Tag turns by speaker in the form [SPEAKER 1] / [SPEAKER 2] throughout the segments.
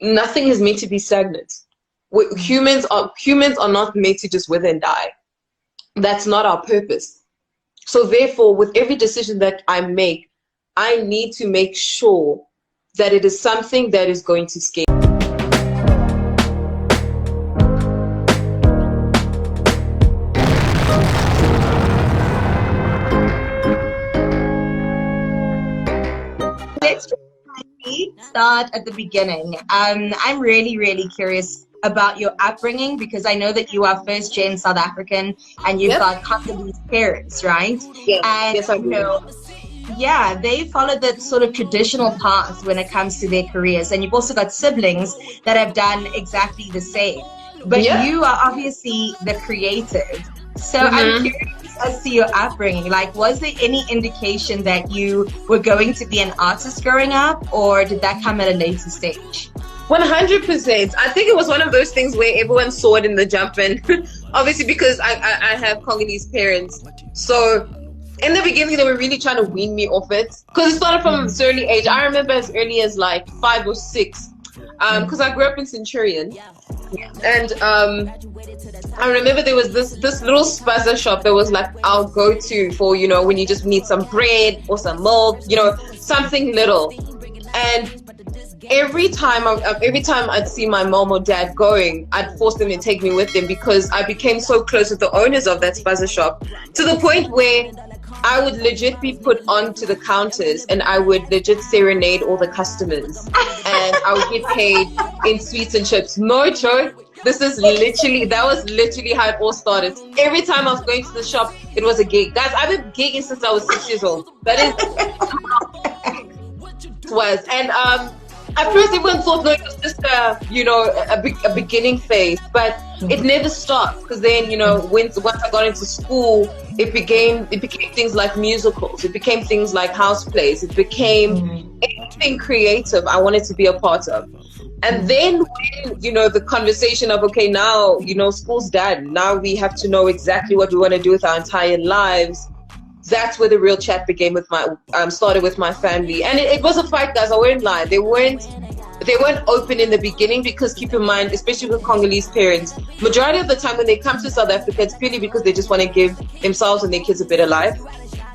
[SPEAKER 1] nothing is meant to be stagnant. Humans are not made to just wither and die. That's not our purpose. So therefore, with every decision that I make, I need to make sure that it is something that is going to scale.
[SPEAKER 2] Let's start at the beginning. I'm really curious about your upbringing, because I know that you are first gen South African and you've got Congolese parents, right?
[SPEAKER 1] Yes,
[SPEAKER 2] and
[SPEAKER 1] yes, I do.
[SPEAKER 2] Yeah, they follow that sort of traditional path when it comes to their careers, and you've also got siblings that have done exactly the same. But you are obviously the creative. So I'm curious as to your upbringing. Like, was there any indication that you were going to be an artist growing up, or did that come at a later stage?
[SPEAKER 1] 100%. I think it was one of those things where everyone saw it in the jump, and obviously because I have Congolese parents, so in the beginning they were really trying to wean me off it, because it started from an early age. I remember as early as like 5 or 6, because I grew up in Centurion, and I remember there was this little spaza shop that was like our go-to for, you know, when you just need some bread or some milk, you know, something little. And every time I'd see my mom or dad going, I'd force them to take me with them, because I became so close with the owners of that spaza shop, to the point where I would legit be put onto the counters and I would legit serenade all the customers, and I would get paid in sweets and chips. No joke. That was literally how it all started. Every time I was going to the shop, it was a gig. Guys, I've been gigging since I was 6 years old. That is how it was. And at first everyone thought, no, it was just a beginning phase, but it never stopped, because then, you know, once I got into school, it became things like musicals, it became things like house plays, it became anything creative I wanted to be a part of. And then when, you know, the conversation of, okay, now, you know, school's done, now we have to know exactly what we want to do with our entire lives. That's where the real chat began with started with my family. And it was a fight, guys. I won't lie. They weren't open in the beginning, because keep in mind, especially with Congolese parents, majority of the time when they come to South Africa, it's purely because they just want to give themselves and their kids a better life.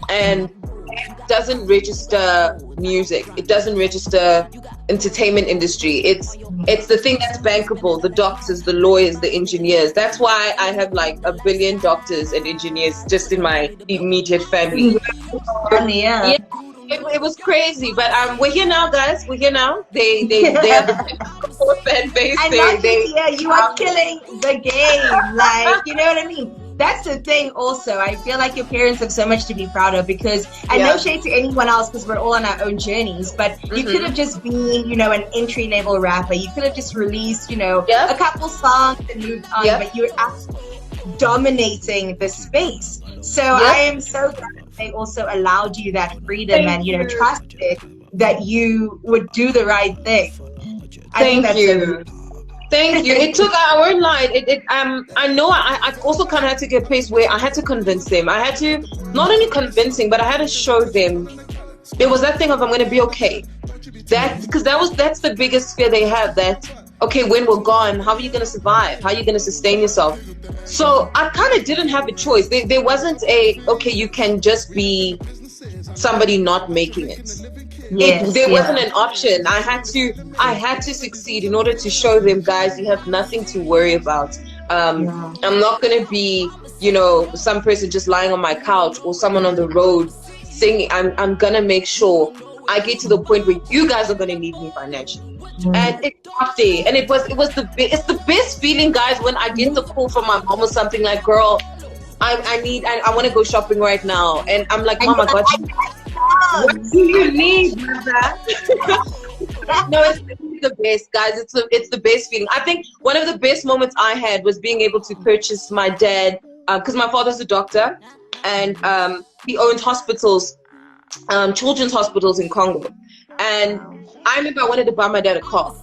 [SPEAKER 1] And it doesn't register music. It doesn't register entertainment industry. It's the thing that's bankable, the doctors, the lawyers, the engineers. That's why I have like 1 billion doctors and engineers just in my immediate family. It was crazy, but we're here now, guys. We're here now. They have the support fan base.
[SPEAKER 2] You are killing the game. Like, you know what I mean? That's the thing also. I feel like your parents have so much to be proud of, because I no shade to anyone else, because we're all on our own journeys, but you could have just been, you know, an entry level rapper. You could have just released, you know, a couple songs and moved on, but you're absolutely dominating the space. So I am so glad that they also allowed you that freedom and, you know, trusted that you would do the right thing.
[SPEAKER 1] Thank you. It took, I won't lie, I know I also kind of had to get a place where I had to convince them. I had to not only convincing, but I had to show them. There was that thing of, I'm going to be okay. Because that's the biggest fear they have, that, okay, when we're gone, how are you going to survive? How are you going to sustain yourself? So I kind of didn't have a choice. There wasn't okay, you can just be somebody not making it. There wasn't an option. I had to succeed in order to show them, guys, you have nothing to worry about. I'm not going to be, you know, some person just lying on my couch or someone on the road singing. I'm going to make sure I get to the point where you guys are going to need me financially. And it got there. And it's the best feeling, guys, when I get the call from my mom or something like, girl, I want to go shopping right now. And I'm like, Mom, I got you. What do you need, mother? No, it's the best, guys. It's the best feeling. I think one of the best moments I had was being able to purchase my dad, because my father's a doctor, and he owns hospitals, children's hospitals in Congo. And I remember I wanted to buy my dad a car,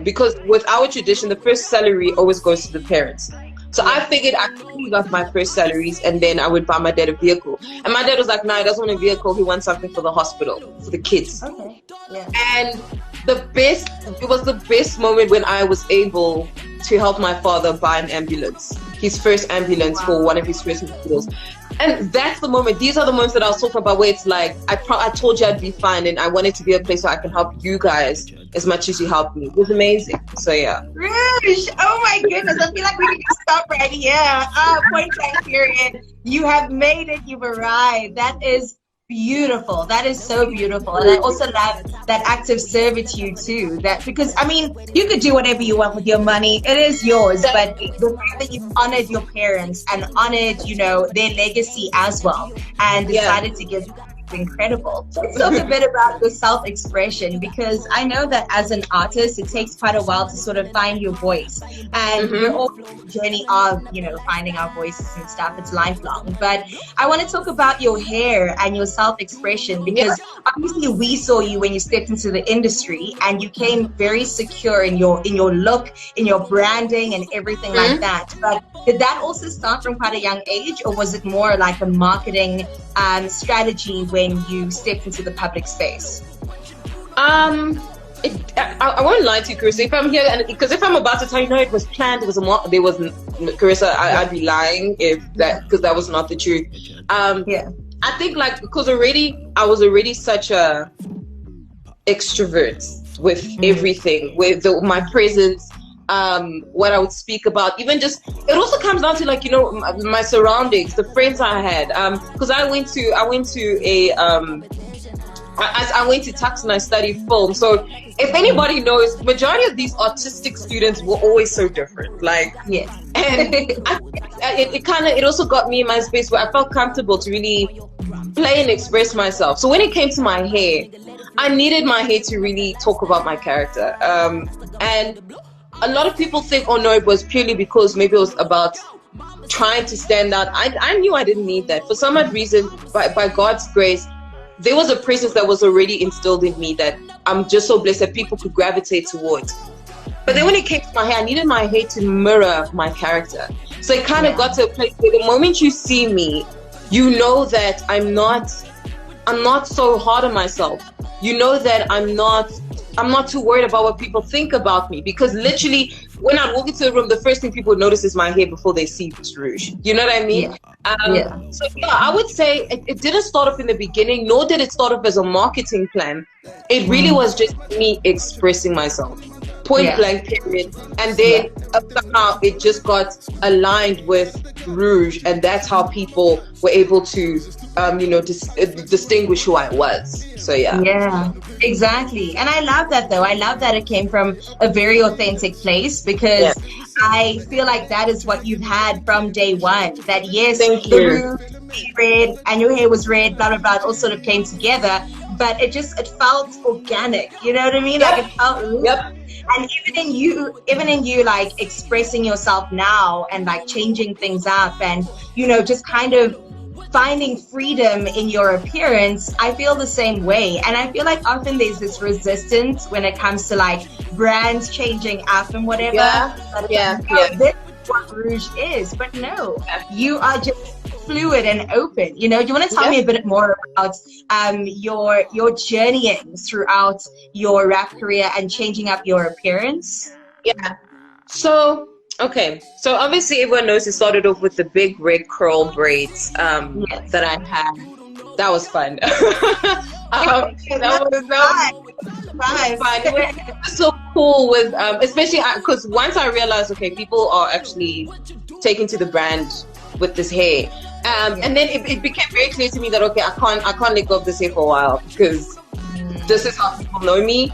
[SPEAKER 1] because with our tradition, the first salary always goes to the parents. So I figured I quickly got my first salaries, and then I would buy my dad a vehicle. And my dad was like, no, he doesn't want a vehicle. He wants something for the hospital, for the kids.
[SPEAKER 2] Okay. Yeah.
[SPEAKER 1] And It was the best moment when I was able to help my father buy an ambulance, his first ambulance for one of his first hospitals. And that's the moment. These are the moments that I was talking about, where it's like, I told you I'd be fine, and I wanted to be a place where I can help you guys as much as you helped me. It was amazing. So yeah.
[SPEAKER 2] Rouge, oh my goodness, I feel like we can just stop right here. Point blank period. You have made it. You've arrived. That is beautiful. That is so beautiful. And I also love that act of servitude too. That, because I mean, you could do whatever you want with your money. It is yours. But the fact that you've honored your parents and honored, you know, their legacy as well, and decided to give, incredible. Let's talk a bit about the self-expression, because I know that as an artist it takes quite a while to sort of find your voice, and we're all on the journey of, you know, finding our voices and stuff. It's lifelong. But I want to talk about your hair and your self-expression, because obviously we saw you when you stepped into the industry, and you came very secure in your look, in your branding and everything like that. But did that also start from quite a young age, or was it more like a marketing strategy when you stepped into the public space?
[SPEAKER 1] I won't lie to you, Carissa. If I'm here, and because if I'm about to tell you, no, it was planned, it was there wasn't, Carissa, I'd be lying because that was not the truth. I think, like, because I was already such a extrovert with everything, with my presence, what I would speak about, even just, it also comes down to, like, you know, my surroundings, the friends I had, because I went to Tux and I studied film. So if anybody knows, majority of these artistic students were always so different. Like, and it also got me in my space where I felt comfortable to really play and express myself. So when it came to my hair, I needed my hair to really talk about my character. And a lot of people think, oh no, it was purely because maybe it was about trying to stand out. I knew I didn't need that. For some odd reason, by God's grace, there was a presence that was already instilled in me that I'm just so blessed that people could gravitate towards. But then when it came to my hair, I needed my hair to mirror my character. So it kind of got to a place where the moment you see me, you know that I'm not so hard on myself. You know that I'm not too worried about what people think about me, because literally when I walk into a room, the first thing people notice is my hair before they see it's Rouge. You know what I mean? So yeah, I would say it didn't start off in the beginning, nor did it start off as a marketing plan. It really was just me expressing myself. Point blank period. And then somehow it just got aligned with Rouge, and that's how people were able to distinguish who I was. So yeah,
[SPEAKER 2] exactly. And I love that, though. I love that it came from a very authentic place, because I feel like that is what you've had from day one. That the Rouge red and your hair was red, blah blah blah, it all sort of came together, but it felt organic. You know what I mean? Like it felt real. And even in you like expressing yourself now and like changing things up, and, you know, just kind of finding freedom in your appearance, I feel the same way. And I feel like often there's this resistance when it comes to like brands changing up and whatever. This is what Rouge is. But no, you are just fluid and open. You know, do you want to tell me a bit more about your journeying throughout your rap career and changing up your appearance?
[SPEAKER 1] So obviously everyone knows it started off with the big red curl braids that I had. That was fun. That was fun. It was so cool with especially because once I realized, okay, people are actually taking to the brand with this hair, and then it became very clear to me that, okay, I can't let go of this hair for a while, because this is how people know me,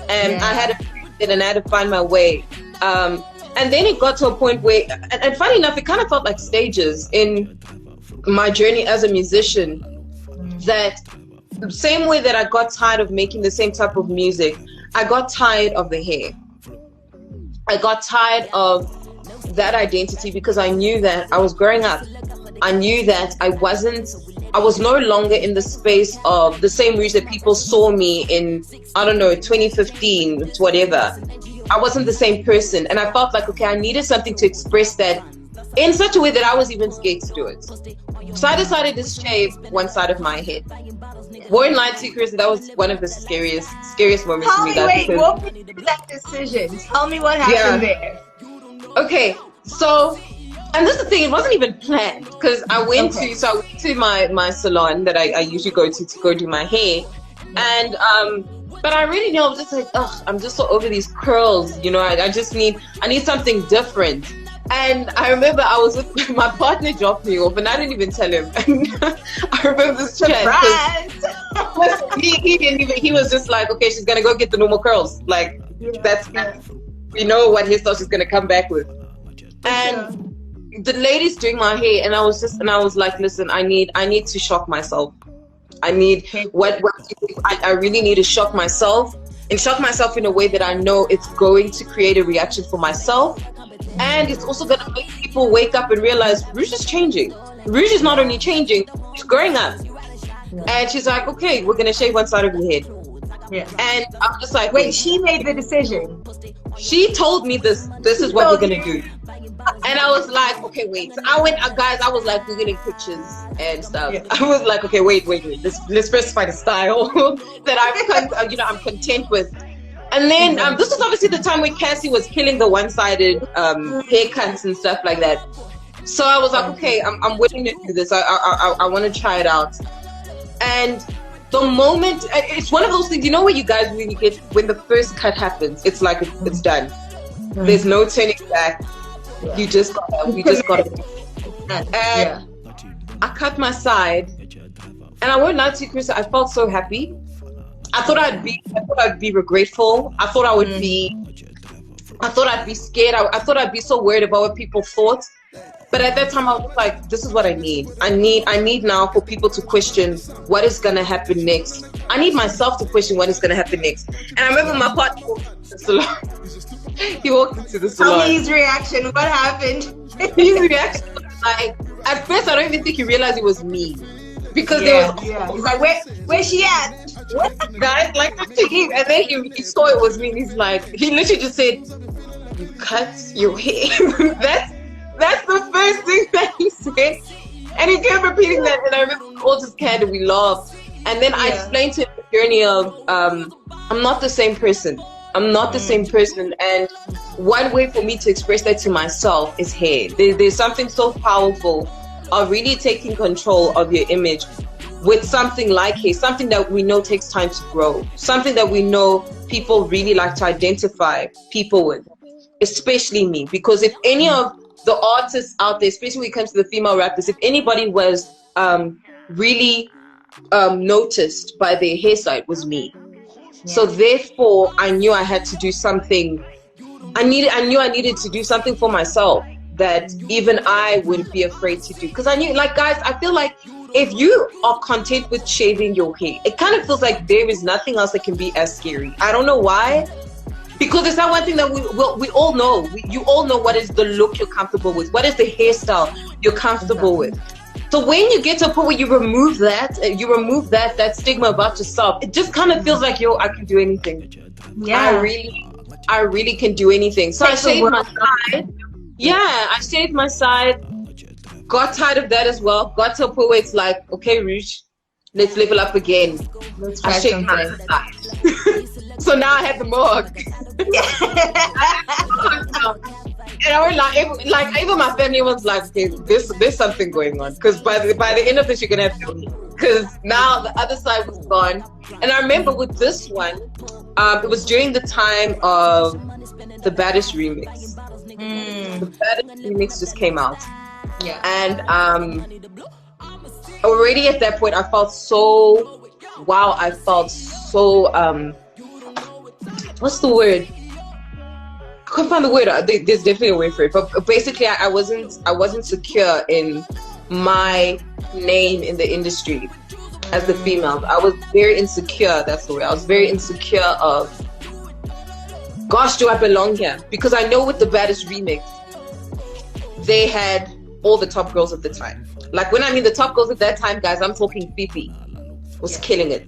[SPEAKER 1] and I had to find my way. And then it got to a point where, and funny enough, it kind of felt like stages in my journey as a musician, that same way that I got tired of making the same type of music, I got tired of the hair. I got tired of that identity, because I knew that I was growing up. I knew that I was no longer in the space of the same Rouge that people saw me in, I don't know, 2015, whatever. I wasn't the same person, and I felt like, okay, I needed something to express that in such a way that I was even scared to do it. So I decided to shave one side of my head. Won't lie to you, Chris, that was one of the scariest moments for me.
[SPEAKER 2] Walk me through that decision. Tell me what happened there.
[SPEAKER 1] Okay, so, and this is the thing, it wasn't even planned, because I went to my salon that I usually go to go do my hair, and but I really know, I was just like, ugh, I'm just so over these curls, you know, I need something different. And I remember I was with my partner, dropped me off, and I didn't even tell him. I remember this chat. He didn't even, he was just like, okay, she's gonna go get the normal curls. Like, we know what hairstyle she's gonna come back with. And the lady's doing my hair, and I was like, listen, I need to shock myself. I need I really need to shock myself, and shock myself in a way that I know it's going to create a reaction for myself. And it's also going to make people wake up and realize Rouge is changing. Rouge is not only changing, she's growing up. And she's like, okay, we're going to shave one side of your head.
[SPEAKER 2] Yeah.
[SPEAKER 1] And I'm just like,
[SPEAKER 2] wait, she made the decision.
[SPEAKER 1] She told me this is what we're going to do. And I was like, okay, wait. So I went, guys, I was like googling pictures and stuff. Yeah. I was like, okay, wait. Let's first find a style that I'm content with. And then this was obviously the time when Cassie was killing the one-sided haircuts and stuff like that. So I was like, okay, I'm willing to do this. I want to try it out. And the moment, it's one of those things, you know, where you guys really get, when the first cut happens, it's like it's done. There's no turning back. We just got it. And I cut my side, and I won't lie to you, Chris, I felt so happy. I thought I'd be regretful. I thought I'd be scared. I thought I'd be so worried about what people thought. But at that time, I was like, this is what I need. I need now for people to question what is going to happen next. I need myself to question what is going to happen next. And I remember my partner walked into the salon. He walked into the salon.
[SPEAKER 2] Tell me his reaction. What happened?
[SPEAKER 1] His reaction was like, at first, I don't even think he realized it was me. Because
[SPEAKER 2] he's like, where's she at?
[SPEAKER 1] Guys, like, and then he saw it was me, and he's like, he literally just said, you cut your hair. That's the first thing that he said, and he kept repeating that, and I remember we all just kind of, we laughed. And then I explained to him the journey of I'm not the same person. I'm not the same person, and one way for me to express that to myself is hair. There's something so powerful of really taking control of your image with something like hair, something that we know takes time to grow, something that we know people really like to identify people with, especially me. Because if any of the artists out there, especially when it comes to the female rappers, if anybody was really noticed by their hairstyle, it was me. So therefore, I knew I had to do something. I knew I needed to do something for myself that even I wouldn't be afraid to do. Because I knew, like, guys, I feel like if you are content with shaving your hair, it kind of feels like there is nothing else that can be as scary. I don't know why. Because it's that one thing that we all know. You all know what is the look you're comfortable with. What is the hairstyle you're comfortable with. So when you get to a point where you remove that stigma about yourself, it just kind of feels like, yo, I can do anything. Yeah. I really can do anything. So I shaved my side. Yeah, I shaved my side. Got tired of that as well. Got to a point where it's like, okay, Rouge, let's level up again. I shaved my side. So now I had the mohawk. And I was like even my family was like, okay, there's something going on. Because by the end of this, you're gonna have to leave. Because now the other side was gone. And I remember with this one, it was during the time of the Baddest remix. The Baddest remix just came out. Yeah. And already at that point, I felt so what's the word? I can't find the word. There's definitely a word for it. But basically, I wasn't secure in my name in the industry as a female. I was very insecure. That's the way. I was very insecure of, gosh, do I belong here? Because I know with the Baddest remix, they had all the top girls at the time. Like, when I mean the top girls at that time, guys, I'm talking Fifi was killing it.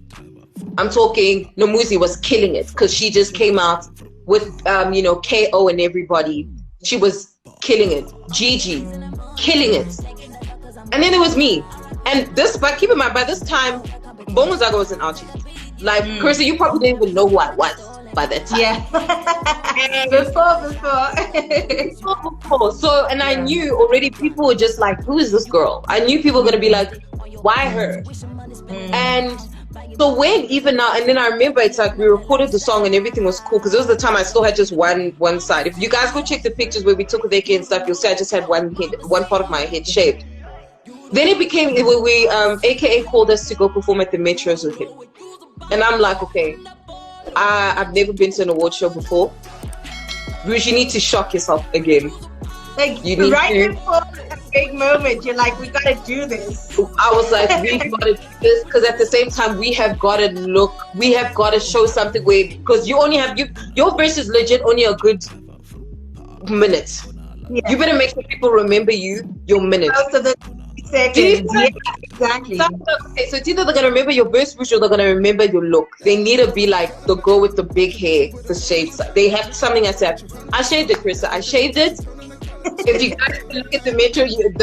[SPEAKER 1] I'm talking Nomuzi was killing it because she just came out with KO and everybody. She was killing it. Gigi, killing it. And then there was me. And this, but keep in mind, by this time, Bongozaga wasn't out yet. Like, Carissa, you probably didn't even know who I was by that time.
[SPEAKER 2] Yeah.
[SPEAKER 1] Before. So, and I knew already people were just like, who is this girl? I knew people were going to be like, why her? And so when even now, and then I remember it's like we recorded the song and everything was cool because it was the time I still had just one side. If you guys go check the pictures where we took Veke and stuff, you'll see I just had one part of my head shaved. Then it became, AKA called us to go perform at the Metros with him. And I'm like, okay, I've never been to an award show before. Rouge, you need to shock yourself again.
[SPEAKER 2] Like, you right before a big moment, you're like, we gotta do this.
[SPEAKER 1] I was like, we gotta do this because at the same time, we have gotta show something where, because you only have, your verse is legit only a good minute. Yeah. You better make sure people remember your minute.
[SPEAKER 2] Most of the seconds. Yeah, exactly.
[SPEAKER 1] Okay, so it's either they're gonna remember your verse or they're gonna remember your look. They need to be like the girl with the big hair, the shaved side. They have something I said. I shaved it, Carissa. I shaved it. If you guys look at the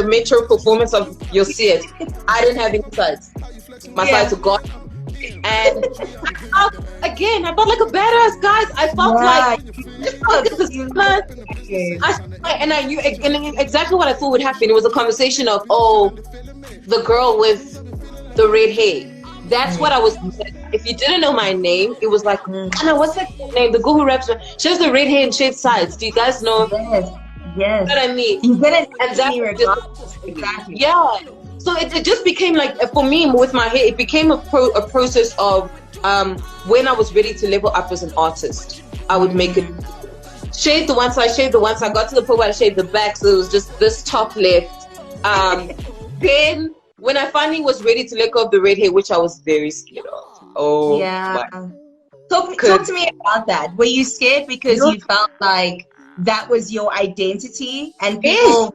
[SPEAKER 1] Metro performance you'll see it. I didn't have any sides. My sides were gone. And I felt like a badass, guys. I felt and I knew exactly what I thought would happen. It was a conversation of, the girl with the red hair. That's what I was. If you didn't know my name, it was like, Anna, what's that name? The girl who raps. She has the red hair and shaved sides. Do you guys know?
[SPEAKER 2] Yes.
[SPEAKER 1] You know what I mean?
[SPEAKER 2] You didn't
[SPEAKER 1] exactly. Yeah. So it just became like, for me, with my hair, it became a process of when I was ready to level up as an artist, I would make it, shave the one side, I got to the point where I shaved the back, so it was just this top left. Then when I finally was ready to let go of the red hair, which I was very scared of. Oh, yeah.
[SPEAKER 2] Talk to me about that. Were you scared because you felt like that was your identity and people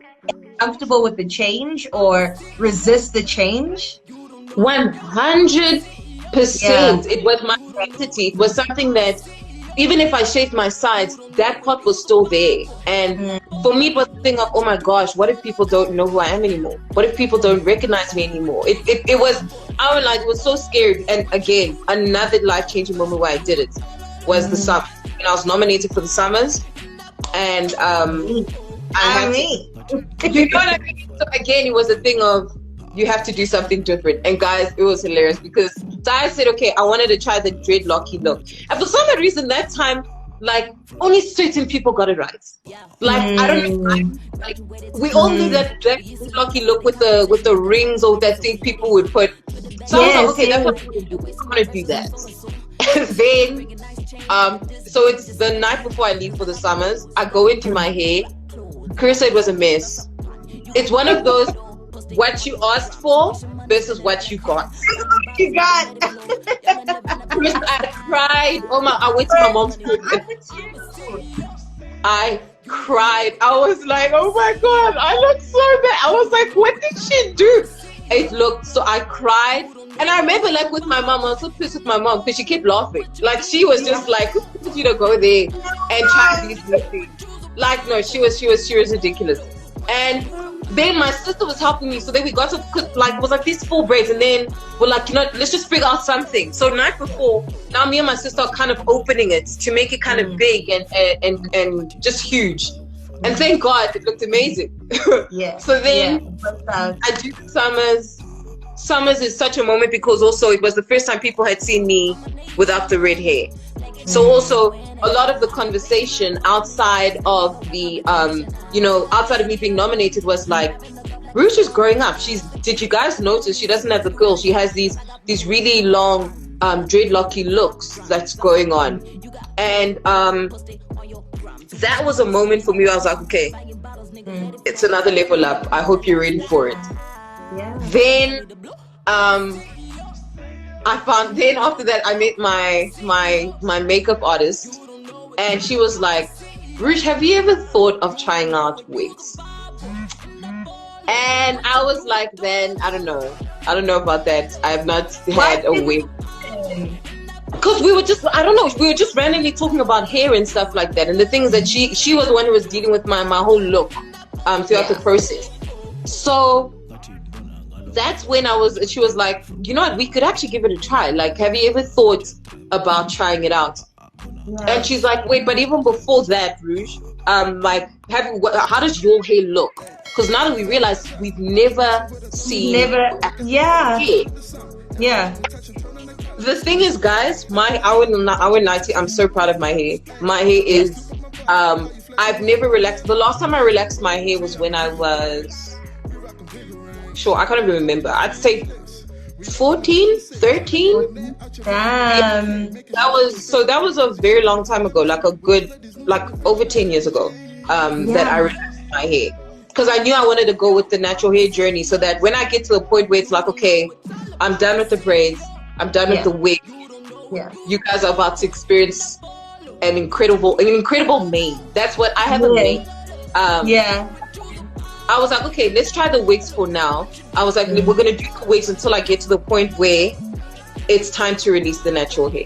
[SPEAKER 2] comfortable with the change or resist the change?
[SPEAKER 1] 100%. It was my identity. It was something that even if I shaved my sides, that part was still there. And for me, it was the thing of, oh my gosh, what if people don't know who I am anymore? What if people don't recognize me anymore? It was so scary. And again, another life-changing moment where I did it was the summer. And I was nominated for the Summers. And you know what I mean? So again, it was a thing of, you have to do something different. And guys, it was hilarious because I said, okay, I wanted to try the dreadlocky look. And for some reason that time, like, only certain people got it right. Like, I don't know, like, we all knew that dreadlocky look with the rings or that thing people would put. So I was like, okay, that's what I'm going to do that. And then, so it's the night before I leave for the Summers. I go into my hair. Carissa, it was a mess. It's one of those, what you asked for versus what you got.
[SPEAKER 2] You got.
[SPEAKER 1] I cried. I went to my mom's room. I cried. I was like, oh my God, I look so bad. I was like, what did she do? It looked so, I cried. And I remember, like, with my mom, I was so pissed with my mom because she kept laughing. Like, she was just like, who told you to go there and try these things? Like, no, she was ridiculous. And then my sister was helping me, so then we got to it was like these 4 braids, and then we're like, let's just figure out something. So night before, now me and my sister are kind of opening it to make it kind of big and just huge. And thank God, it looked amazing.
[SPEAKER 2] Yeah.
[SPEAKER 1] So then I do Summers. Summers is such a moment because also it was the first time people had seen me without the red hair. So also a lot of the conversation outside of the, outside of me being nominated was like, Rouge is growing up. Did you guys notice she doesn't have the curls? She has these really long dreadlocky looks that's going on. And that was a moment for me. I was like, okay, it's another level up. I hope you're ready for it.
[SPEAKER 2] Yeah.
[SPEAKER 1] Then after that I met my makeup artist, and she was like, Rouge, have you ever thought of trying out wigs? And I was like, then I don't know about that. I have not had a wig. Because we were just randomly talking about hair and stuff like that, and the things that she was the one who was dealing with my whole look throughout the process. So that's when she was like, you know what, we could actually give it a try. Like, have you ever thought about trying it out? Yeah. And she's like, wait, but even before that, Rouge, like, how does your hair look? Because now that we realize we've never seen
[SPEAKER 2] yeah.
[SPEAKER 1] The thing is, guys, our 90, I'm so proud of my hair. My hair is, I've never relaxed. The last time I relaxed my hair was when I was, I can't even remember. I'd say 14, 13.
[SPEAKER 2] Damn.
[SPEAKER 1] That was a very long time ago, like over 10 years ago, that I relaxed my hair. Because I knew I wanted to go with the natural hair journey, so that when I get to the point where it's like, okay, I'm done with the braids, I'm done with the wig.
[SPEAKER 2] Yeah.
[SPEAKER 1] You guys are about to experience an incredible mane. That's what I have a mane. I was like, okay, let's try the wigs for now. I was like, we're gonna do the wigs until I get to the point where it's time to release the natural hair.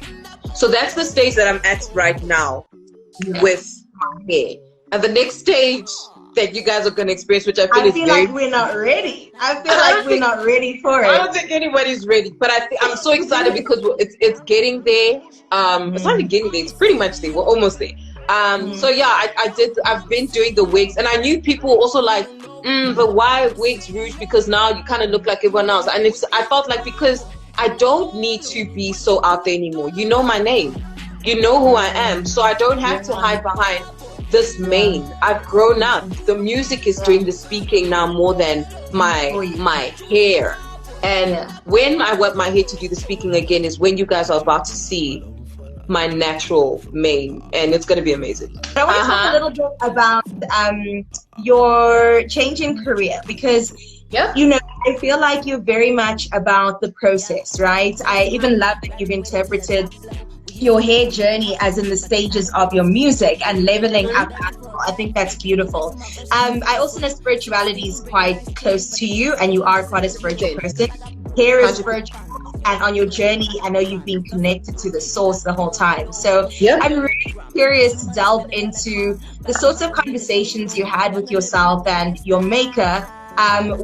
[SPEAKER 1] So that's the stage that I'm at right now with my hair. And the next stage that you guys are going to experience, which I feel
[SPEAKER 2] like we're not ready. I feel like we're not ready for it.
[SPEAKER 1] I don't think anybody's ready, but I'm so excited because it's getting there. It's not getting there. It's pretty much there. We're almost there. So yeah, I've been doing the wigs, and I knew people were also like, but why wigs, Rouge? Because now you kind of look like everyone else. And I felt like, because I don't need to be so out there anymore. You know my name. You know who I am. So I don't have to hide behind this mane. I've grown up. The music is doing the speaking now more than my hair. And when I want my hair to do the speaking again is when you guys are about to see my natural mane, and it's going to be amazing.
[SPEAKER 2] I want to talk a little bit about your change in career, because you know, I feel like you're very much about the process, right? I even love that you've interpreted your hair journey as in the stages of your music and leveling up. I think that's beautiful. I also know spirituality is quite close to you, and you are quite a spiritual person. Hair is spiritual, and on your journey, I know you've been connected to the source the whole time. So I'm really curious to delve into the sorts of conversations you had with yourself and your maker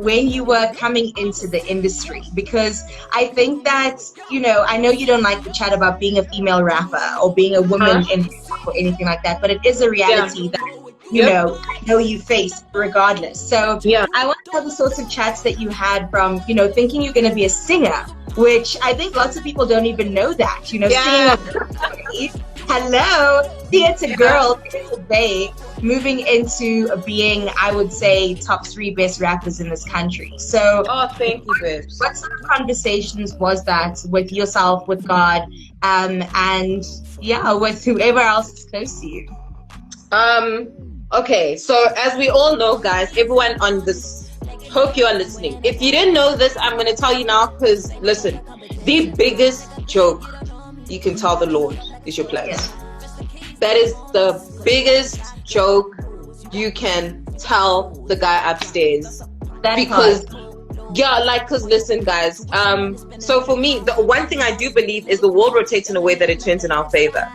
[SPEAKER 2] when you were coming into the industry, because I think that, you know, I know you don't like to chat about being a female rapper or being a woman in hip-hop or anything like that, but it is a reality that, you know, I know you face regardless. So I want to know the sorts of chats that you had from, you know, thinking you're going to be a singer, which I think lots of people don't even know that, you know, singing on hello, theater girl, theater babe, moving into being, I would say, top 3 best rappers in this country. So,
[SPEAKER 1] thank you, babes.
[SPEAKER 2] What sort of conversations was that with yourself, with God, and with whoever else is close to you?
[SPEAKER 1] Okay, so as we all know, guys, everyone on this, hope you are listening. If you didn't know this, I'm going to tell you now, because listen, the biggest joke you can tell the Lord is your place. That is the biggest joke you can tell the guy upstairs. Because listen, guys, so for me, the one thing I do believe is the world rotates in a way that it turns in our favor,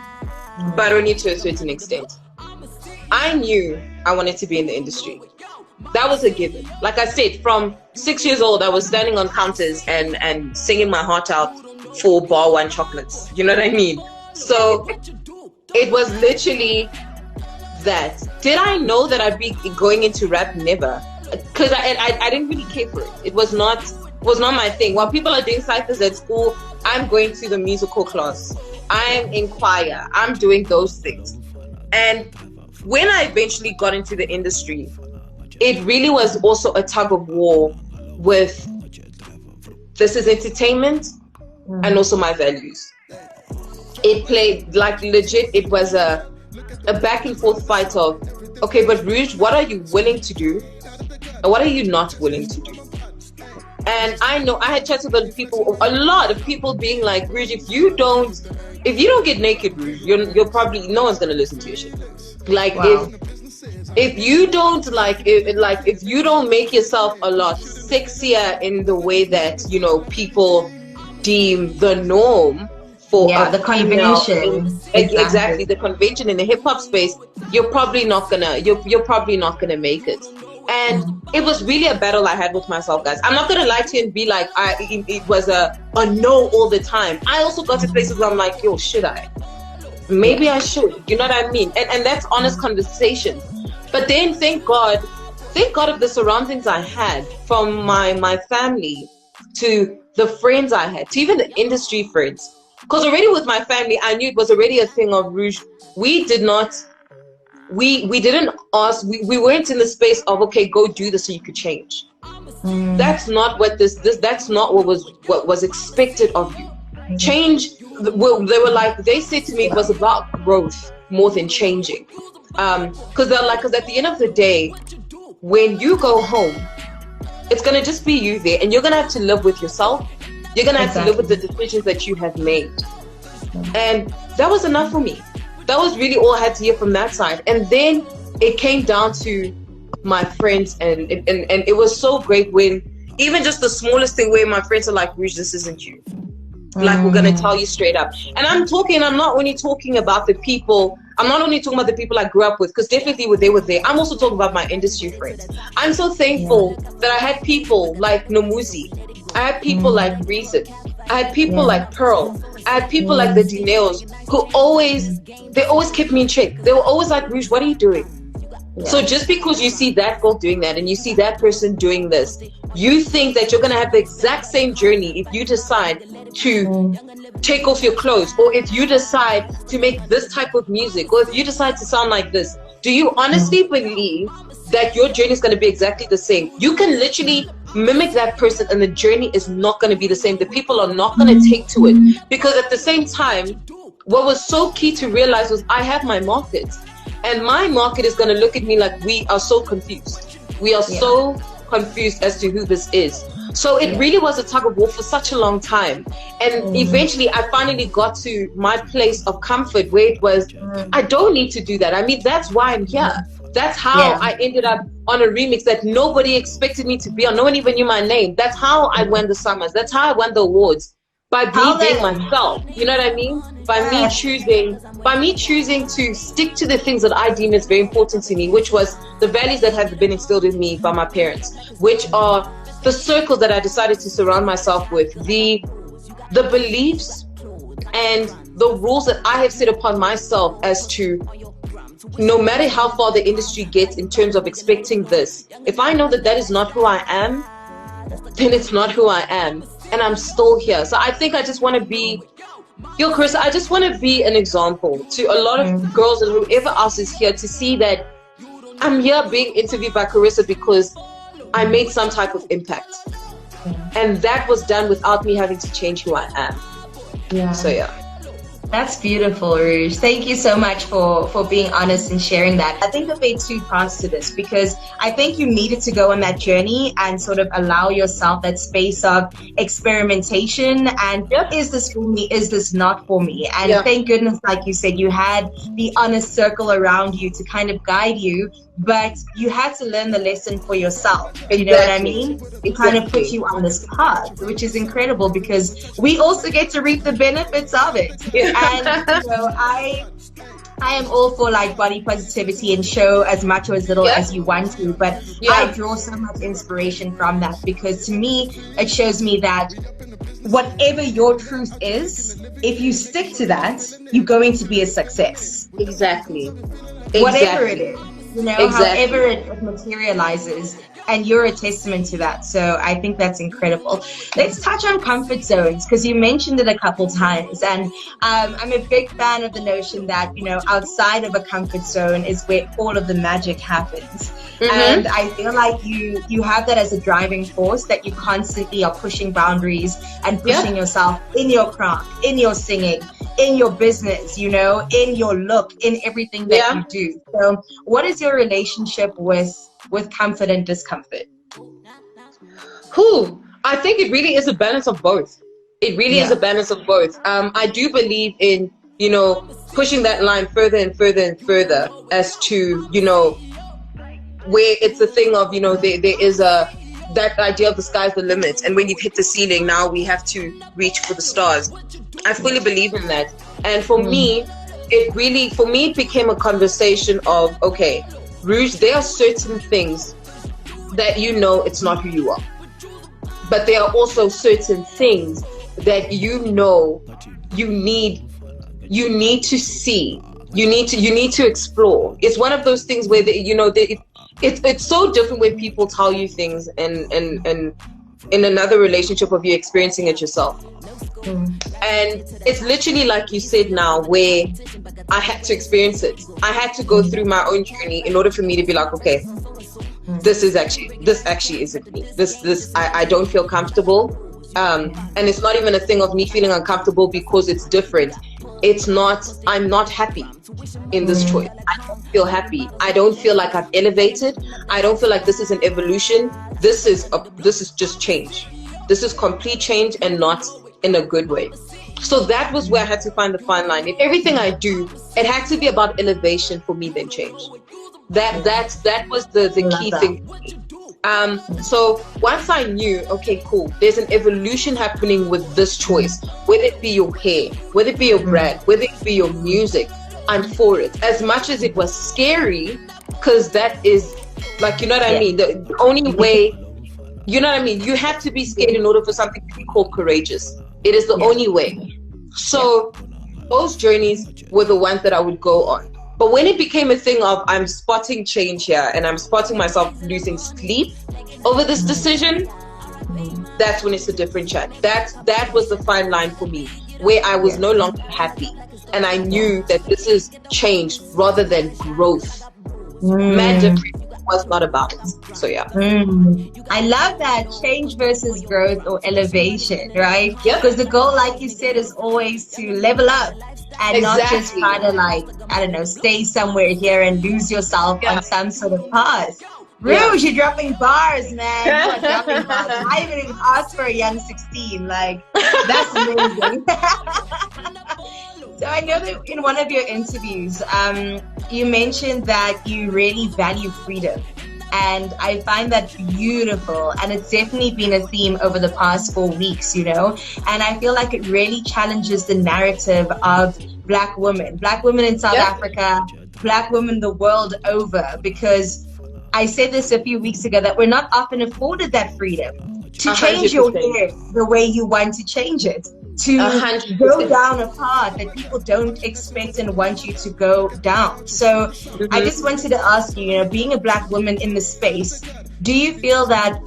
[SPEAKER 1] but only to a certain extent. I knew I wanted to be in the industry. That was a given. Like I said, from 6 years old, I was standing on counters and singing my heart out for bar 1 chocolates. You know what I mean? So it was literally that. Did I know that I'd be going into rap? Never. Because I didn't really care for it. It was not my thing. While people are doing cyphers at school, I'm going to the musical class. I'm in choir. I'm doing those things. And when I eventually got into the industry, it really was also a tug of war with, this is entertainment and also my values. It played, like, legit, it was a back and forth fight of, okay, but Rouge, what are you willing to do and what are you not willing to do? And I know I had chats with a lot of people being like, Rouge, if you don't get naked, Rouge, you're probably, no one's gonna listen to your shit. Like, if you don't if you don't make yourself a lot sexier in the way that, you know, people deem the norm for
[SPEAKER 2] the convention,
[SPEAKER 1] exactly the convention in the hip hop space, you're probably not gonna make it. And it was really a battle I had with myself, guys. I'm not gonna lie to you and be like, it was a no all the time. I also got to places where I'm like, yo, should I? Maybe I should. You know what I mean? And that's honest conversation. But then thank God of the surroundings I had, from my family to the friends I had, to even the industry friends. Because already with my family, I knew it was already a thing of Rouge. We didn't ask, we weren't in the space of, okay, go do this so you could change. That's not what that's not what was expected of you. Change, they said to me it was about growth more than changing. Because at the end of the day, when you go home, it's gonna just be you there, and you're gonna have to live with yourself. You're gonna have to live with the decisions that you have made. And that was enough for me. That was really all I had to hear from that side. And then it came down to my friends, and it was so great when even just the smallest thing where my friends are like, Rouge, this isn't you. Like, we're gonna tell you straight up. And I'm not only talking about the people I grew up with, because definitely they were there. I'm also talking about my industry friends. I'm so thankful that I had people like Nomuzi. I had people like Reason. I had people like Pearl. I had people like the Dineos who always kept me in check. They were always like, Rouge, what are you doing? So just because you see that girl doing that and you see that person doing this, you think that you're going to have the exact same journey if you decide to take off your clothes, or if you decide to make this type of music, or if you decide to sound like this. Do you honestly believe that your journey is going to be exactly the same? You can literally mimic that person and the journey is not going to be the same. The people are not going to take to it, because at the same time, what was so key to realize was I have my market, and my market is going to look at me like we are so confused. We are so confused as to who this is. So it really was a tug of war for such a long time. And eventually I finally got to my place of comfort where it was, I don't need to do that. I mean, that's why I'm here. That's how I ended up on a remix that nobody expected me to be on. No one even knew my name. That's how I won the summers. That's how I won the awards. By being myself. You know what I mean? By me choosing to stick to the things that I deem is very important to me, which was the values that have been instilled in me by my parents, which are the circles that I decided to surround myself with, the beliefs and the rules that I have set upon myself as to, no matter how far the industry gets in terms of expecting this, if I know that that is not who I am, then it's not who I am, and I'm still here. So I think I just want to be, Carissa, I just want to be an example to a lot of girls and whoever else is here, to see that I'm here being interviewed by Carissa because I made some type of impact. And that was done without me having to change who I am. So
[SPEAKER 2] That's beautiful, Rouge. Thank you so much for being honest and sharing that. I think there are two parts to this, because I think you needed to go on that journey and sort of allow yourself that space of experimentation and is this for me, is this not for me? And thank goodness, like you said, you had the honest circle around you to kind of guide you, but you had to learn the lesson for yourself. You know what I mean? It kind of put you on this path, which is incredible, because we also get to reap the benefits of it. And I am all for like body positivity and show as much or as little as you want to, but I draw so much inspiration from that, because to me it shows me that whatever your truth is, if you stick to that, you're going to be a success.
[SPEAKER 1] Exactly.
[SPEAKER 2] Whatever it is, however it materializes, and you're a testament to that. So I think that's incredible. Let's touch on comfort zones, because you mentioned it a couple times, and I'm a big fan of the notion that outside of a comfort zone is where all of the magic happens. And I feel like you have that as a driving force, that you constantly are pushing boundaries and pushing yourself in your craft, in your singing, in your business, in your look, in everything that you do. So what is your relationship with comfort and discomfort?
[SPEAKER 1] I think it really is a balance of both. It really is a balance of both. I do believe in, pushing that line further and further and further, as to, where it's a thing of, there is that idea of the sky's the limit, and when you've hit the ceiling, now we have to reach for the stars. I fully believe in that. And for me, it became a conversation of, okay, Rouge, there are certain things that you know it's not who you are. But there are also certain things that you know you need to see. You need to explore. It's one of those things where it's so different when people tell you things and in another relationship of you experiencing it yourself. And it's literally like you said now, where I had to experience it. I had to go through my own journey in order for me to be like, okay, this actually isn't me. I don't feel comfortable. And it's not even a thing of me feeling uncomfortable because it's different. I'm not happy in this choice. I don't feel happy. I don't feel like I've elevated. I don't feel like this is an evolution. This is just change. This is complete change, and not in a good way. So that was where I had to find the fine line. In everything I do, it had to be about elevation for me, then change. That was the key thing for me. So once I knew, okay, cool, there's an evolution happening with this choice, whether it be your hair, whether it be your brand, whether it be your music, I'm for it. As much as it was scary, because that is like, you know what I mean? The only way, you know what I mean? You have to be scared in order for something to be called courageous. It is the only way. So those journeys were the ones that I would go on. But when it became a thing of I'm spotting change here and I'm spotting myself losing sleep over this decision, that's when it's a different chat. That was the fine line for me, where I was no longer happy. And I knew that this is change rather than growth. Mad difference was not about it. So yeah.
[SPEAKER 2] I love that, change versus growth or elevation, right? Because the goal, like you said, is always to level up and not just try to, like, I don't know, stay somewhere here and lose yourself on some sort of path. Rouge, you're dropping bars, man. You are dropping bars. I haven't even asked for a young 16. Like, that's amazing. So I know that in one of your interviews, you mentioned that you really value freedom. And I find that beautiful. And it's definitely been a theme over the past 4 weeks, you know. And I feel like it really challenges the narrative of Black women in South Africa, Black women the world over. Because I said this a few weeks ago, that we're not often afforded that freedom to change 100%. Your hair the way you want to change it. To 100%. Go down a path that people don't expect and want you to go down. So I just wanted to ask you, you know, being a Black woman in the space, do you feel that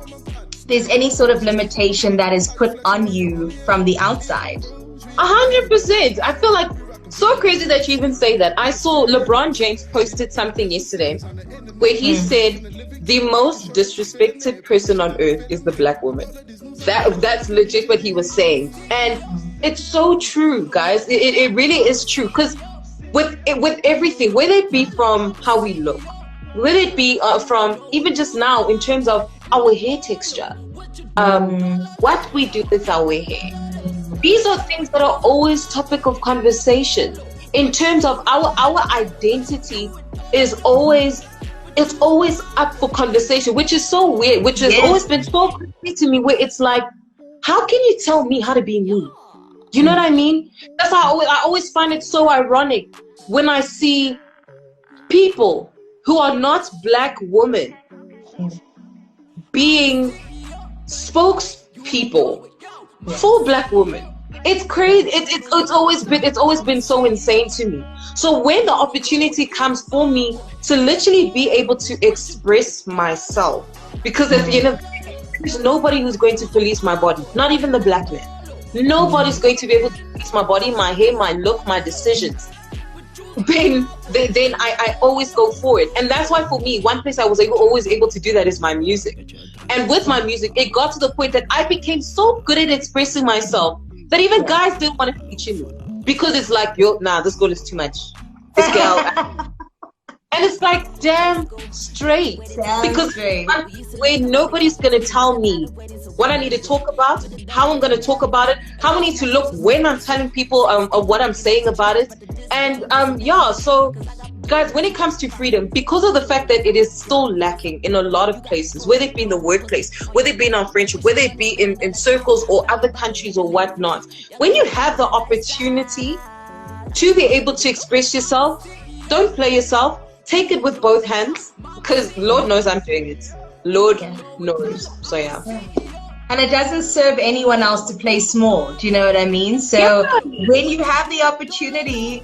[SPEAKER 2] there's any sort of limitation that is put on you from the outside?
[SPEAKER 1] 100%. I feel like so crazy that you even say that. I saw LeBron James posted something yesterday where he said the most disrespected person on earth is the Black woman. That's legit what he was saying. And it's so true, guys. It really is true. Because with everything, whether it be from how we look, whether it be from even just now in terms of our hair texture, what we do with our hair, these are things that are always topic of conversation. In terms of our identity is always, it's always up for conversation, which is so weird, which has always been so crazy to me, where it's like, how can you tell me how to be me? You know what I mean? That's how I always find it so ironic when I see people who are not Black women being spokespeople for Black women. It's crazy. It's always been so insane to me. So when the opportunity comes for me to literally be able to express myself, because at the end of the day, there's nobody who's going to police my body, not even the Black man. Nobody's going to be able to police my body, my hair, my look, my decisions. Then I always go for it. And that's why for me, one place I was always able to do that is my music. And with my music, it got to the point that I became so good at expressing myself that even guys didn't want to feature me, because it's like, this girl is too much. This girl. And it's like, damn straight. Where nobody's going to tell me what I need to talk about, how I'm going to talk about it, how I need to look when I'm telling people of what I'm saying about it. And so guys, when it comes to freedom, because of the fact that it is still lacking in a lot of places, whether it be in the workplace, whether it be in our friendship, whether it be in circles or other countries or whatnot, when you have the opportunity to be able to express yourself, don't play yourself. Take it with both hands, because Lord knows I'm doing it. Lord
[SPEAKER 2] Yeah.
[SPEAKER 1] knows. So yeah.
[SPEAKER 2] And it doesn't serve anyone else to play small. Do you know what I mean? So when you have the opportunity,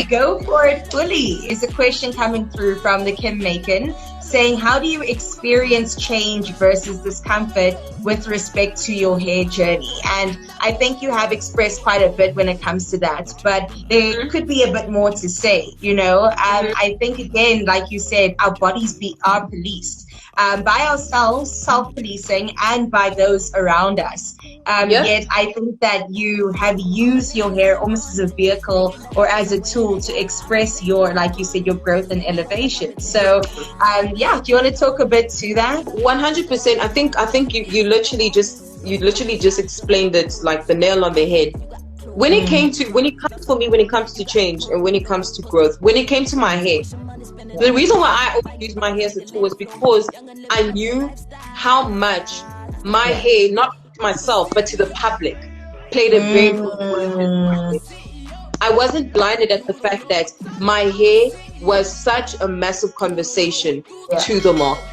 [SPEAKER 2] go for it fully. Is a question coming through from the Kim Macon saying, how do you experience change versus discomfort with respect to your hair journey? And I think you have expressed quite a bit when it comes to that, but there could be a bit more to say, you know? I think, again, like you said, our bodies are policed. By ourselves, self-policing, and by those around us. Yet I think that you have used your hair almost as a vehicle or as a tool to express your, like you said, your growth and elevation. So, do you want to talk a bit to that?
[SPEAKER 1] 100%. I think you literally just explained it like the nail on the head. When it comes to change and when it comes to growth, when it came to my hair, the reason why I always use my hair as a tool is because I knew how much my hair, not to myself, but to the public, played a very important. I wasn't blinded at the fact that my hair was such a massive conversation to the market.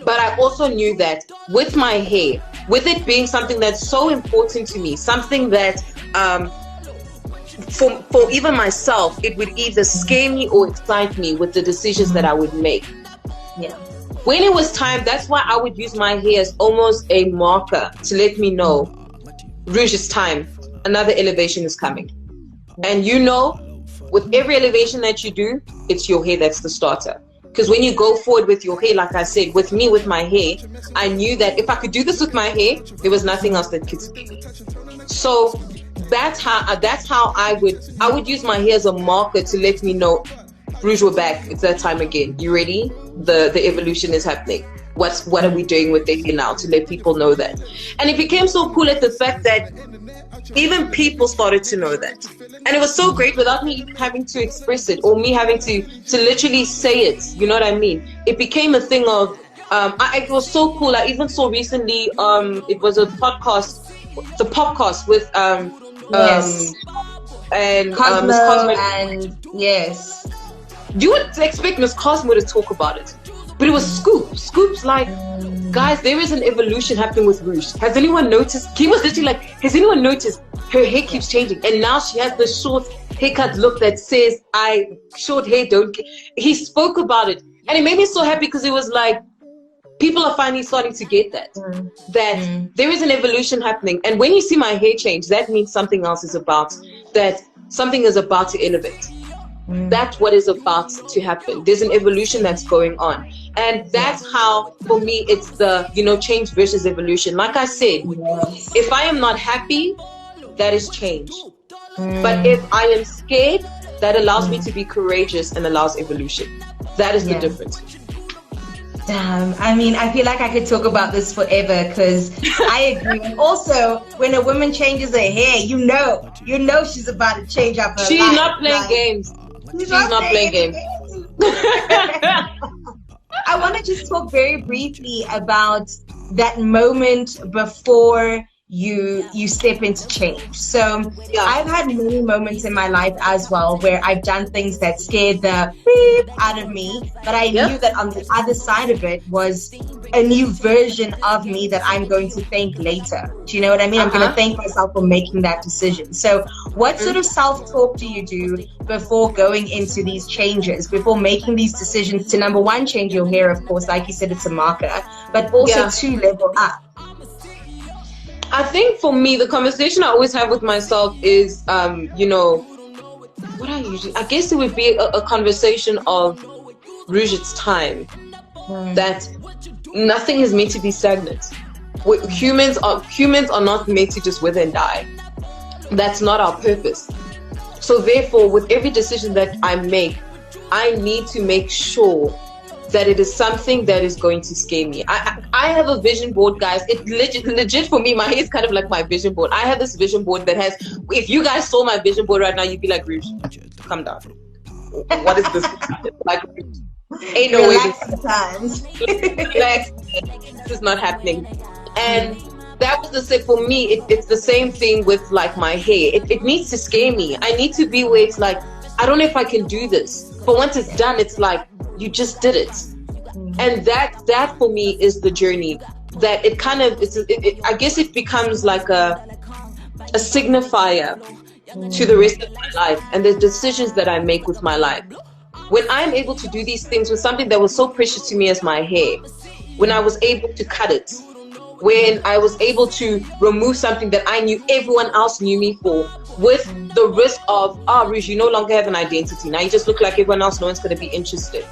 [SPEAKER 1] But I also knew that with my hair, with it being something that's so important to me, something that for even myself, it would either scare me or excite me with the decisions that I would make.
[SPEAKER 2] Yeah.
[SPEAKER 1] When it was time, that's why I would use my hair as almost a marker to let me know, Rouge, it's time. Another elevation is coming. And you know, with every elevation that you do, it's your hair that's the starter. Because when you go forward with your hair, like I said, with me, with my hair, I knew that if I could do this with my hair, there was nothing else that could scare me. So that's how I would use my hair as a marker to let me know, Rouge, we're back. It's that time again. You ready? The evolution is happening. What are we doing with the hair now to let people know that? And it became so cool at the fact that even people started to know that. And it was so great without me even having to express it or me having to literally say it. You know what I mean? It became a thing of, it was so cool. I even saw recently, it was a podcast, the podcast with, and
[SPEAKER 2] Cosmo
[SPEAKER 1] Miss Cosmo.
[SPEAKER 2] and yes.
[SPEAKER 1] You would expect Miss Cosmo to talk about it. But it was Scoop's like, guys, there is an evolution happening with Rouge. Has anyone noticed? He was literally like, has anyone noticed her hair keeps changing? And now she has the short haircut look that says, short hair don't care. He spoke about it. And it made me so happy because it was like, people are finally starting to get that. There is an evolution happening. And when you see my hair change, that means something else is about, that something is about to elevate. That's what is about to happen. There's an evolution that's going on. And that's how, for me, it's the, change versus evolution. Like I said, if I am not happy, that is change. But if I am scared, that allows me to be courageous and allows evolution. That is the difference.
[SPEAKER 2] Damn, I mean, I feel like I could talk about this forever because I agree. And also, when a woman changes her hair, you know she's about to change up her life.
[SPEAKER 1] She's not playing games. She's not playing games.
[SPEAKER 2] I want to just talk very briefly about that moment before you step into change. So I've had many moments in my life as well where I've done things that scared the beep out of me, but I knew that on the other side of it was a new version of me that I'm going to thank later. Do you know what I mean? I'm going to thank myself for making that decision. So what sort of self-talk do you do before going into these changes, before making these decisions to, number one, change your hair, of course, like you said, it's a marker, but also to level up?
[SPEAKER 1] I think for me, the conversation I always have with myself is, I guess it would be a conversation of, Rouge, it's time. That nothing is meant to be stagnant. Humans are not meant to just wither and die. That's not our purpose. So therefore, with every decision that I make, I need to make sure that it is something that is going to scare me. I have a vision board, guys. It's legit for me. My hair is kind of like my vision board. I have this vision board that has, if you guys saw my vision board right now, you'd be like, Rouge, come down. What is this? Like, ain't no
[SPEAKER 2] Relax
[SPEAKER 1] way. Relax. This is not happening. And that was the same for me. It's the same thing with like my hair. It needs to scare me. I need to be where it's like, I don't know if I can do this. But once it's done, it's like, you just did it. And that for me is the journey. That it kind of, I guess it becomes like a signifier to the rest of my life and the decisions that I make with my life. When I'm able to do these things with something that was so precious to me as my hair, when I was able to cut it, when I was able to remove something that I knew everyone else knew me for, with the risk of, Rouge, you no longer have an identity. Now you just look like everyone else, no one's going to be interested.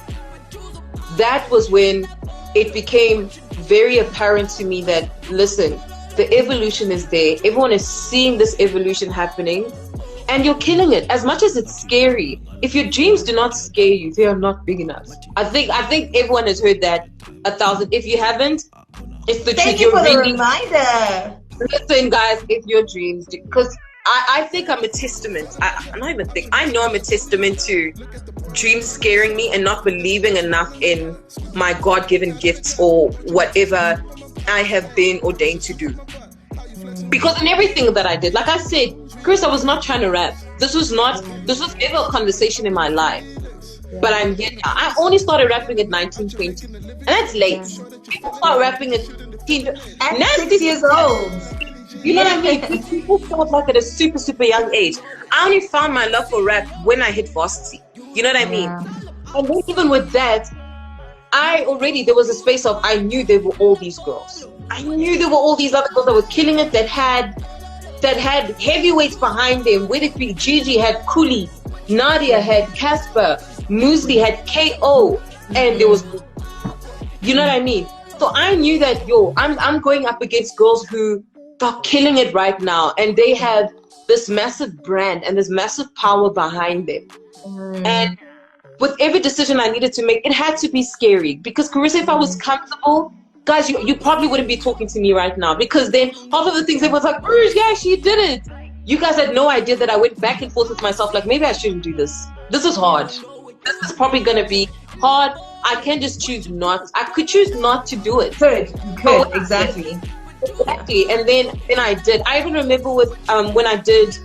[SPEAKER 1] That was when it became very apparent to me that, listen, the evolution is there. Everyone is seeing this evolution happening, and you're killing it. As much as it's scary, if your dreams do not scare you, they are not big enough. I think everyone has heard that 1,000. If you haven't, it's the truth.
[SPEAKER 2] Thank you for the reminder.
[SPEAKER 1] Listen, guys, if your dreams, because I think I'm a testament. I know I'm a testament to dreams scaring me and not believing enough in my God-given gifts or whatever I have been ordained to do. Because in everything that I did, like I said, Chris, I was not trying to rap. This was never a conversation in my life. But I'm here now. I only started rapping at 19, 20. And that's late. People start rapping at 15.
[SPEAKER 2] At 6 years old.
[SPEAKER 1] You know what I mean? People start like at a super, super young age. I only found my love for rap when I hit varsity. You know what I mean? And then even with that, there was a space of, I knew there were all these girls. I knew there were all these other girls that were killing it, that had heavyweights behind them. Whether it be Gigi had Kuli, Nadia had Casper, Muesli had KO, and there was, you know what I mean? So I knew that, I'm going up against girls who are killing it right now, and they have this massive brand and this massive power behind them. And with every decision I needed to make, it had to be scary. Because Carissa, if I was comfortable, guys, you probably wouldn't be talking to me right now. Because then half of the things everyone's like, Rouge, yeah, she did it. You guys had no idea that I went back and forth with myself, like, maybe I shouldn't do this. This is hard. This is probably going to be hard. I can just choose not. I could choose not to do it.
[SPEAKER 2] Could, exactly.
[SPEAKER 1] Exactly. And then I did. I even remember with when I did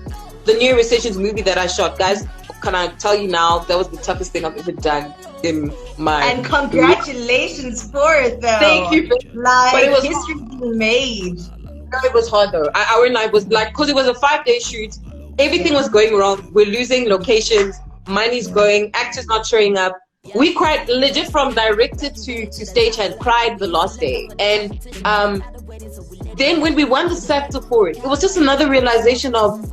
[SPEAKER 1] the New Year Recessions movie that I shot, guys. Can I tell you now, that was the toughest thing I've ever done in my.
[SPEAKER 2] And congratulations for it, though.
[SPEAKER 1] Thank you.
[SPEAKER 2] Like, but it was history being made.
[SPEAKER 1] It was hard though. I was like, because it was a 5-day shoot. Everything was going wrong. We're losing locations. Money's going. Actors not showing up. We cried legit from director to stage had cried the last day. And then when we won the SAFTA for it, it was just another realization of,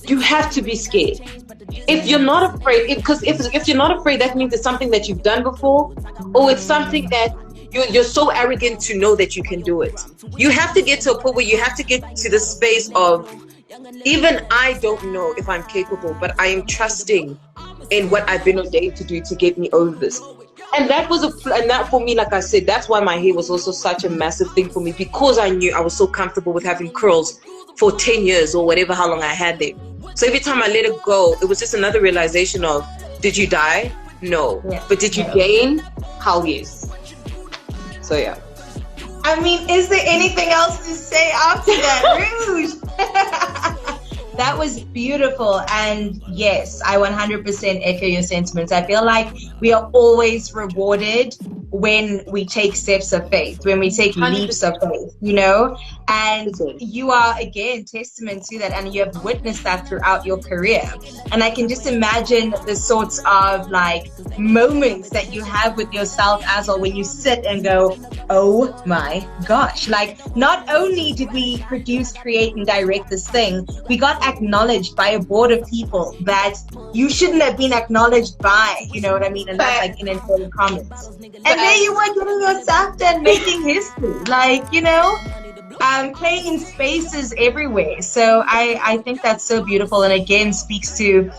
[SPEAKER 1] you have to be scared. If you're not afraid, because if you're not afraid, that means it's something that you've done before, or it's something that you're so arrogant to know that you can do it. You have to get to a point where you have to get to the space of, even I don't know if I'm capable, but I am trusting in what I've been ordained to do to get me over this. And that for me, like I said, that's why my hair was also such a massive thing for me, because I knew I was so comfortable with having curls for 10 years or whatever, how long I had them. So every time I let it go, it was just another realization of, did you die? No. Yeah. But did you gain? How yes. So yeah.
[SPEAKER 2] I mean, is there anything else to say after that, Rouge? That was beautiful. And yes, I 100% echo your sentiments. I feel like we are always rewarded when we take steps of faith, when we take 100%. Leaps of faith, you know? And you are, again, testament to that. And you have witnessed that throughout your career. And I can just imagine the sorts of like moments that you have with yourself as well, when you sit and go, oh my gosh. Like, not only did we produce, create, and direct this thing, we got acknowledged by a board of people that you shouldn't have been acknowledged by, you know what I mean? And that's like in important comments. And there you were getting yourself done, making history, like, you know, playing in spaces everywhere. So I think that's so beautiful, and again speaks to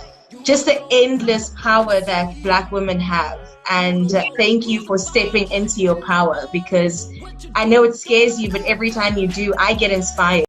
[SPEAKER 2] just the endless power that Black women have. And thank you for stepping into your power, because I know it scares you, but every time you do, I get inspired.